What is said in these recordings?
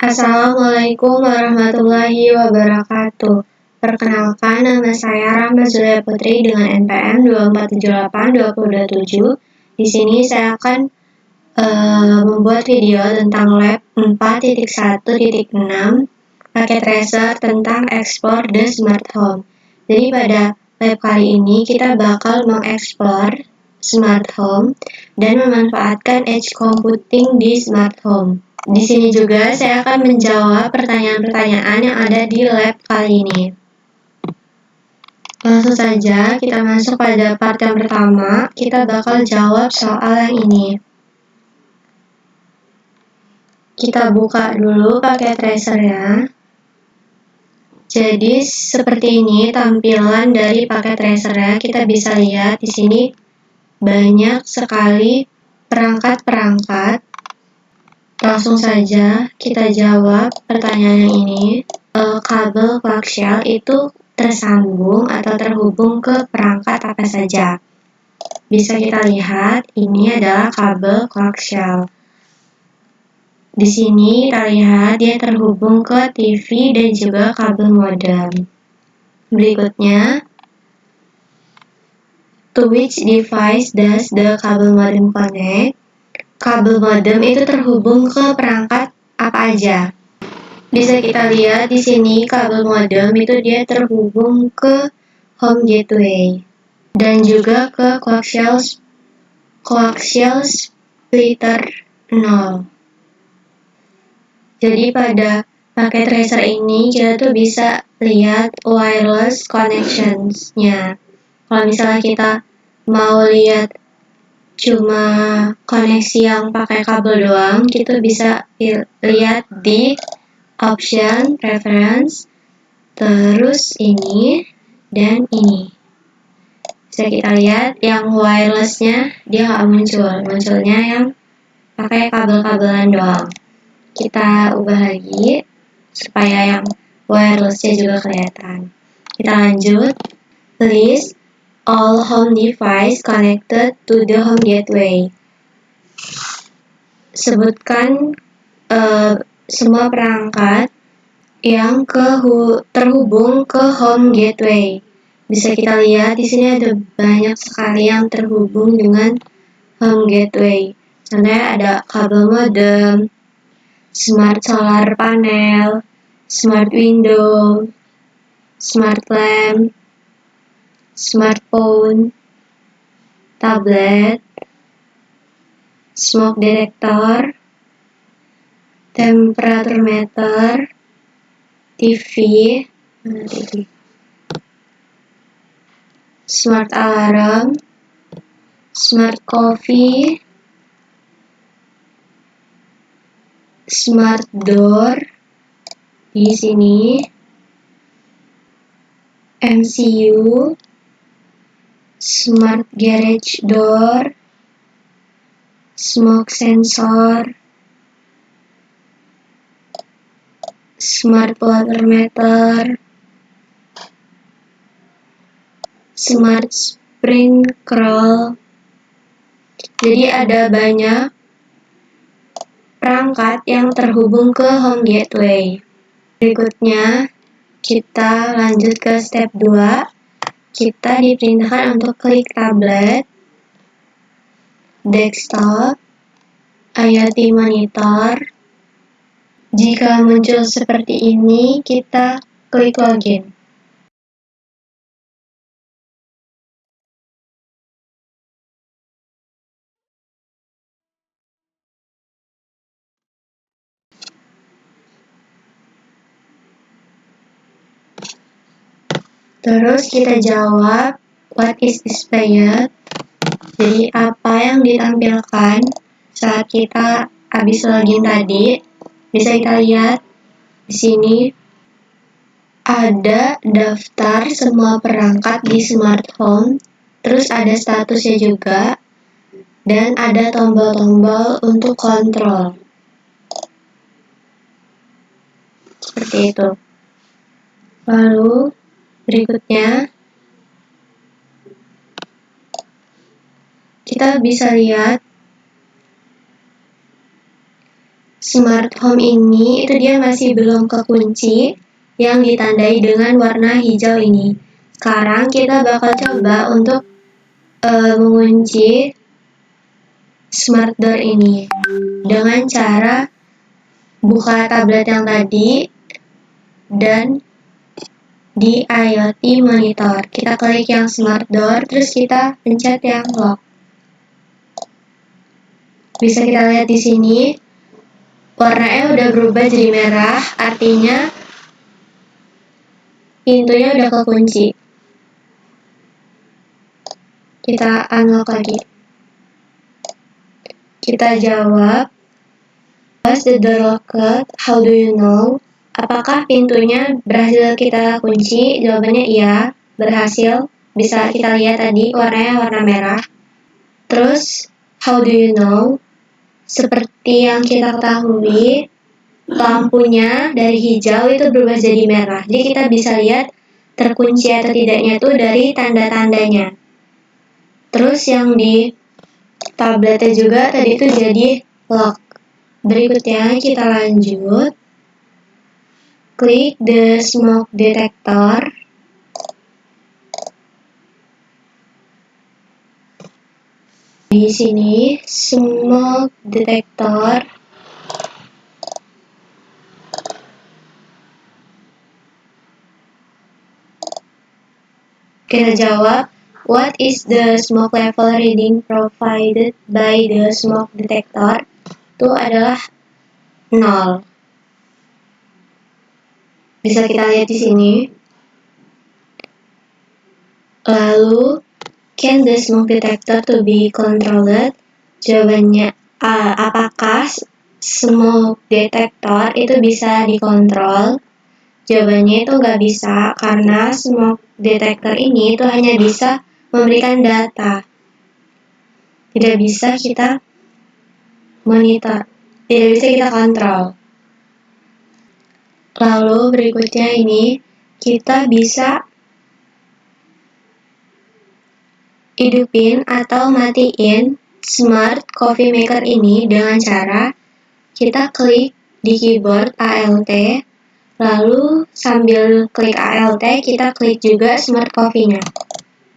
Assalamualaikum warahmatullahi wabarakatuh. Perkenalkan, nama saya Rahma Zulaya Putri dengan NPM 24782027. Di sini saya akan membuat video tentang lab 4.1.6 paket tracer tentang explore the smart home. Jadi pada lab kali ini kita bakal mengeksplor smart home dan memanfaatkan edge computing di smart home. Di sini juga saya akan menjawab pertanyaan-pertanyaan yang ada di lab kali ini. Langsung saja kita masuk pada part yang pertama, kita bakal jawab soal yang ini. Kita buka dulu paket tracernya. Jadi seperti ini tampilan dari paket tracernya. Kita bisa lihat di sini banyak sekali perangkat-perangkat. Langsung saja kita jawab pertanyaan yang ini. Kabel koaksial itu tersambung atau terhubung ke perangkat apa saja? Bisa kita lihat ini adalah kabel koaksial. Di sini kita lihat dia terhubung ke TV dan juga kabel modem. Berikutnya, to which device does the kabel modem connect? Kabel modem itu terhubung ke perangkat apa aja? Bisa kita lihat di sini kabel modem itu dia terhubung ke home gateway dan juga ke coaxial splitter 0. Jadi pada paket tracer ini kita tuh bisa lihat wireless connections-nya. Kalau misalnya kita mau lihat cuma koneksi yang pakai kabel doang, kita bisa lihat di option, preference, terus ini, dan ini. Bisa kita lihat yang wirelessnya dia nggak muncul, munculnya yang pakai kabel-kabelan doang. Kita ubah lagi supaya yang wirelessnya juga kelihatan. Kita lanjut, list all home device connected to the home gateway. Sebutkan semua perangkat yang terhubung ke home gateway. Bisa kita lihat di sini ada banyak sekali yang terhubung dengan home gateway. Contohnya ada kabel modem, smart solar panel, smart window, smart lamp, smartphone, tablet, smoke detector, temperature meter, TV, smart alarm, smart coffee, smart door, di sini, MCU, smart garage door, smoke sensor, smart water meter, smart sprinkler. Jadi ada banyak perangkat yang terhubung ke home gateway. Berikutnya kita lanjut ke step 2. Kita diperintahkan untuk klik tablet, desktop, IoT monitor. Jika muncul seperti ini, kita klik login. Terus kita jawab, what is displayed? Jadi apa yang ditampilkan saat kita habis login tadi? Bisa kita lihat di sini ada daftar semua perangkat di smart home, terus ada statusnya juga, dan ada tombol-tombol untuk kontrol. Seperti itu. Lalu berikutnya kita bisa lihat smart home ini itu dia masih belum kekunci yang ditandai dengan warna hijau ini. Sekarang kita bakal coba untuk mengunci smart door ini dengan cara buka tablet yang tadi dan di IoT monitor. Kita klik yang smart door, terus kita pencet yang lock. Bisa kita lihat di sini, warnanya udah berubah jadi merah, artinya pintunya udah kekunci. Kita unlock lagi. Kita jawab, was the door locked? How do you know? Apakah pintunya berhasil kita kunci? Jawabannya iya, berhasil. Bisa kita lihat tadi warnanya warna merah. Terus, how do you know? Seperti yang kita ketahui, lampunya dari hijau itu berubah jadi merah. Jadi kita bisa lihat terkunci atau tidaknya itu dari tanda-tandanya. Terus yang di tabletnya juga tadi itu jadi lock. Berikutnya kita lanjut. Klik the smoke detector. Di sini smoke detector. Kita jawab, what is the smoke level reading provided by the smoke detector? Itu adalah 0. Bisa kita lihat di sini. Lalu, can the smoke detector to be controlled? Jawabannya A. Apakah smoke detector itu bisa dikontrol? Jawabannya itu nggak bisa, karena smoke detector ini itu hanya bisa memberikan data. Tidak bisa kita monitor, tidak bisa kita kontrol. Lalu berikutnya ini, kita bisa hidupin atau matiin smart coffee maker ini dengan cara kita klik di keyboard Alt, lalu sambil klik Alt kita klik juga smart coffee-nya.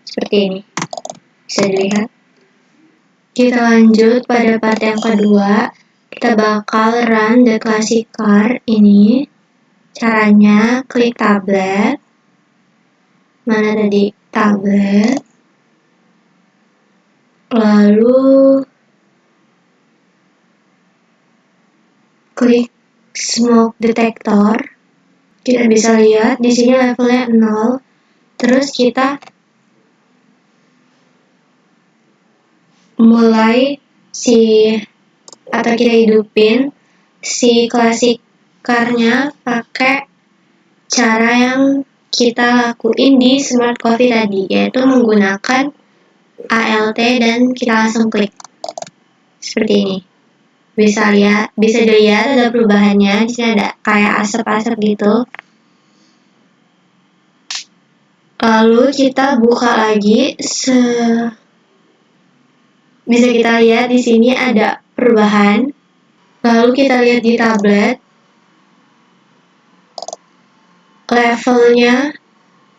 Seperti ini. Bisa dilihat. Kita lanjut pada part yang kedua. Kita bakal run the classic car ini. Caranya klik tablet. Mana tadi? Tablet. Lalu klik smoke detector. Kita bisa lihat di sini levelnya 0. Terus kita mulai atau kita hidupin si classic car-nya pakai cara yang kita lakuin di smart coffee tadi, yaitu menggunakan Alt dan kita langsung klik seperti ini. Bisa dilihat ada perubahannya. Di sini ada kayak asap-asap gitu. Lalu kita buka lagi. Bisa kita lihat di sini ada perubahan. Lalu kita lihat di tablet. Levelnya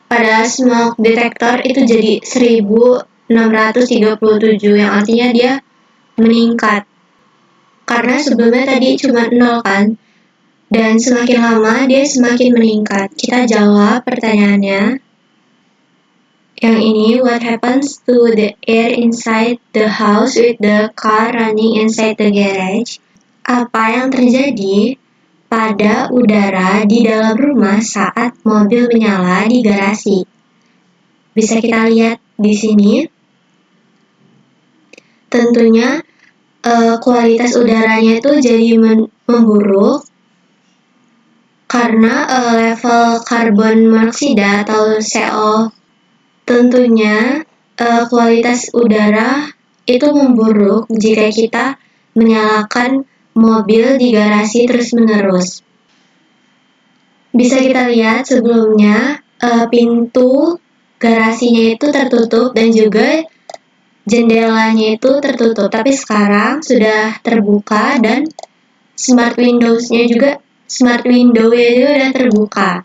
pada smoke detector itu jadi 1637, yang artinya dia meningkat. Karena sebelumnya tadi cuma 0 kan, dan semakin lama dia semakin meningkat. Kita jawab pertanyaannya. Yang ini, what happens to the air inside the house with the car running inside the garage? Apa yang terjadi pada udara di dalam rumah saat mobil menyala di garasi? Bisa kita lihat di sini. Tentunya kualitas udaranya itu jadi memburuk karena level karbon monoksida atau CO. Tentunya kualitas udara itu memburuk jika kita menyalakan mobil di garasi terus-menerus. Bisa kita lihat sebelumnya pintu garasinya itu tertutup dan juga jendelanya itu tertutup, tapi sekarang sudah terbuka dan smart window-nya juga udah terbuka.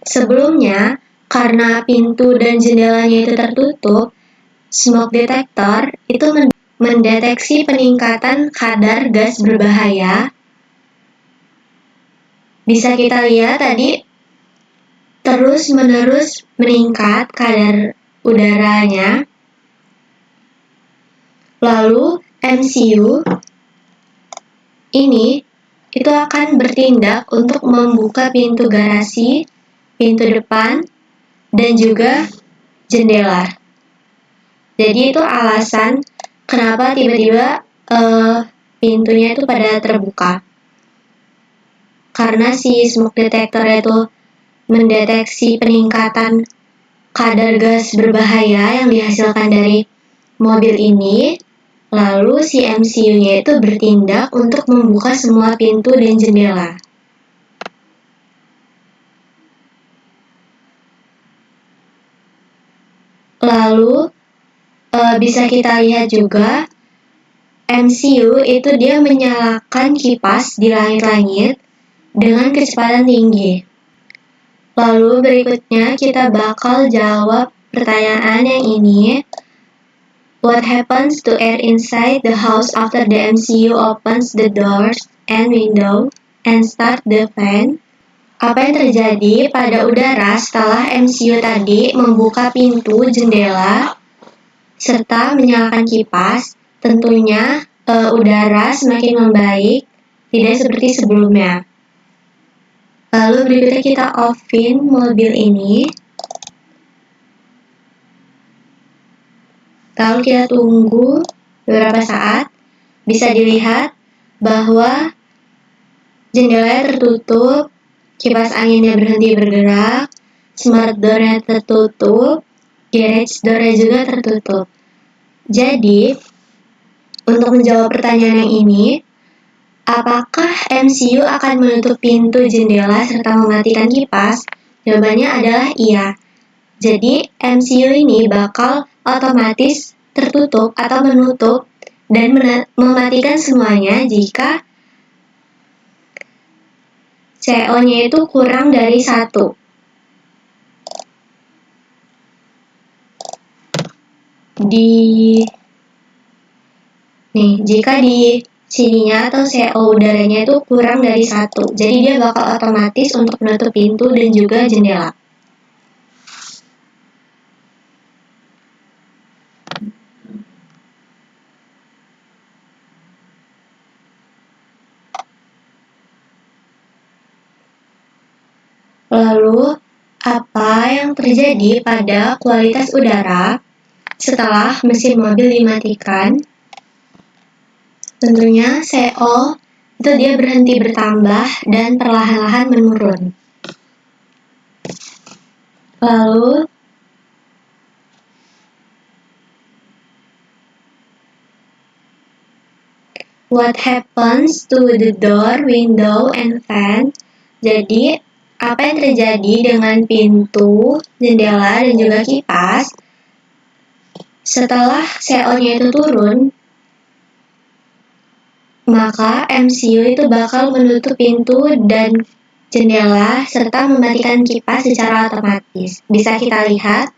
Sebelumnya, karena pintu dan jendelanya itu tertutup, smoke detector itu mendeteksi peningkatan kadar gas berbahaya. Bisa kita lihat tadi terus-menerus meningkat kadar udaranya. Lalu MCU ini itu akan bertindak untuk membuka pintu garasi, pintu depan, dan juga jendela. Jadi itu alasan kenapa tiba-tiba pintunya itu pada terbuka. Karena si smoke detector itu mendeteksi peningkatan kadar gas berbahaya yang dihasilkan dari mobil ini, lalu si MCU-nya itu bertindak untuk membuka semua pintu dan jendela. Lalu bisa kita lihat juga MCU itu dia menyalakan kipas di langit-langit dengan kecepatan tinggi. Lalu berikutnya kita bakal jawab pertanyaan yang ini. What happens to air inside the house after the MCU opens the doors and window and start the fan? Apa yang terjadi pada udara setelah MCU tadi membuka pintu, jendela, serta menyalakan kipas? Tentunya udara semakin membaik, tidak seperti sebelumnya. Lalu berikutnya kita off-in mobil ini. Lalu kita tunggu beberapa saat. Bisa dilihat bahwa jendelanya tertutup, kipas anginnya berhenti bergerak, smart door-nya tertutup, garage door-nya juga tertutup. Jadi, untuk menjawab pertanyaan yang ini, apakah MCU akan menutup pintu jendela serta mematikan kipas? Jawabannya adalah iya. Jadi, MCU ini bakal otomatis tertutup atau menutup dan mematikan semuanya jika CO-nya itu kurang dari 1. Jika di sininya atau CO udaranya itu kurang dari 1, jadi dia bakal otomatis untuk menutup pintu dan juga jendela. Lalu, apa yang terjadi pada kualitas udara setelah mesin mobil dimatikan? Tentunya CO itu dia berhenti bertambah dan perlahan-lahan menurun. Lalu, what happens to the door, window, and fan? Jadi, apa yang terjadi dengan pintu, jendela, dan juga kipas setelah CO-nya itu turun? Maka MCU itu bakal menutup pintu dan jendela serta mematikan kipas secara otomatis. Bisa kita lihat,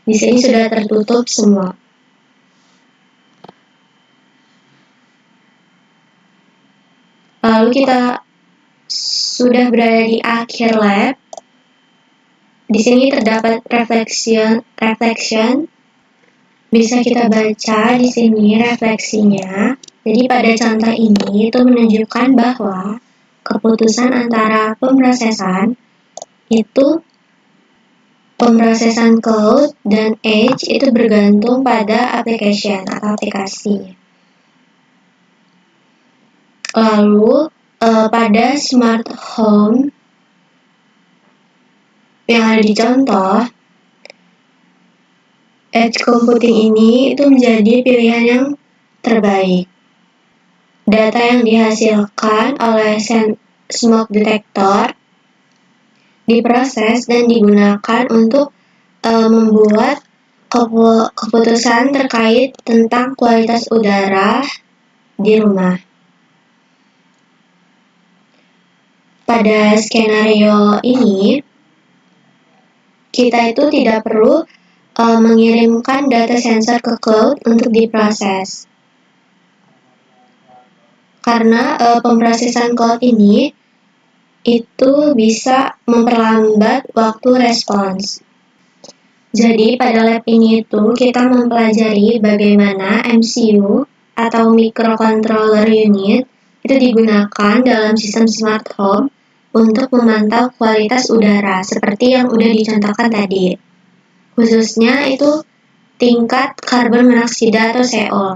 di sini sudah tertutup semua. Lalu kita sudah berada di akhir lab. Di sini terdapat reflection. Bisa kita baca di sini refleksinya. Jadi pada contoh ini itu menunjukkan bahwa keputusan antara pemrosesan cloud dan edge itu bergantung pada application atau aplikasi. Lalu pada smart home yang ada di contoh, edge computing ini itu menjadi pilihan yang terbaik. Data yang dihasilkan oleh smoke detector diproses dan digunakan untuk membuat keputusan terkait tentang kualitas udara di rumah. Pada skenario ini, kita itu tidak perlu mengirimkan data sensor ke cloud untuk diproses. Karena pemrosesan cloud ini itu bisa memperlambat waktu respons. Jadi pada lab ini itu kita mempelajari bagaimana MCU atau microcontroller unit itu digunakan dalam sistem smart home untuk memantau kualitas udara seperti yang udah dicontohkan tadi. Khususnya itu tingkat karbon monoksida atau CO.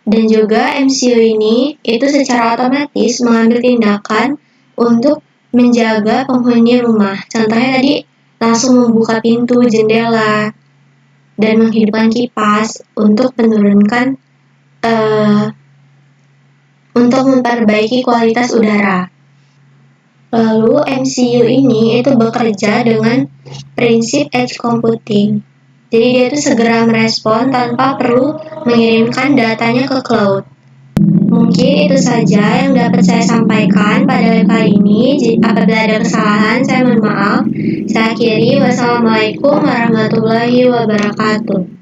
Dan juga MCU ini itu secara otomatis mengambil tindakan untuk menjaga penghuni rumah. Contohnya tadi langsung membuka pintu, jendela, dan menghidupkan kipas untuk menurunkan untuk memperbaiki kualitas udara. Lalu MCU ini itu bekerja dengan prinsip edge computing. Jadi dia itu segera merespon tanpa perlu mengirimkan datanya ke cloud. Mungkin itu saja yang dapat saya sampaikan pada live kali ini. Apabila ada kesalahan, saya mohon maaf. Saya akhiri. Wassalamualaikum warahmatullahi wabarakatuh.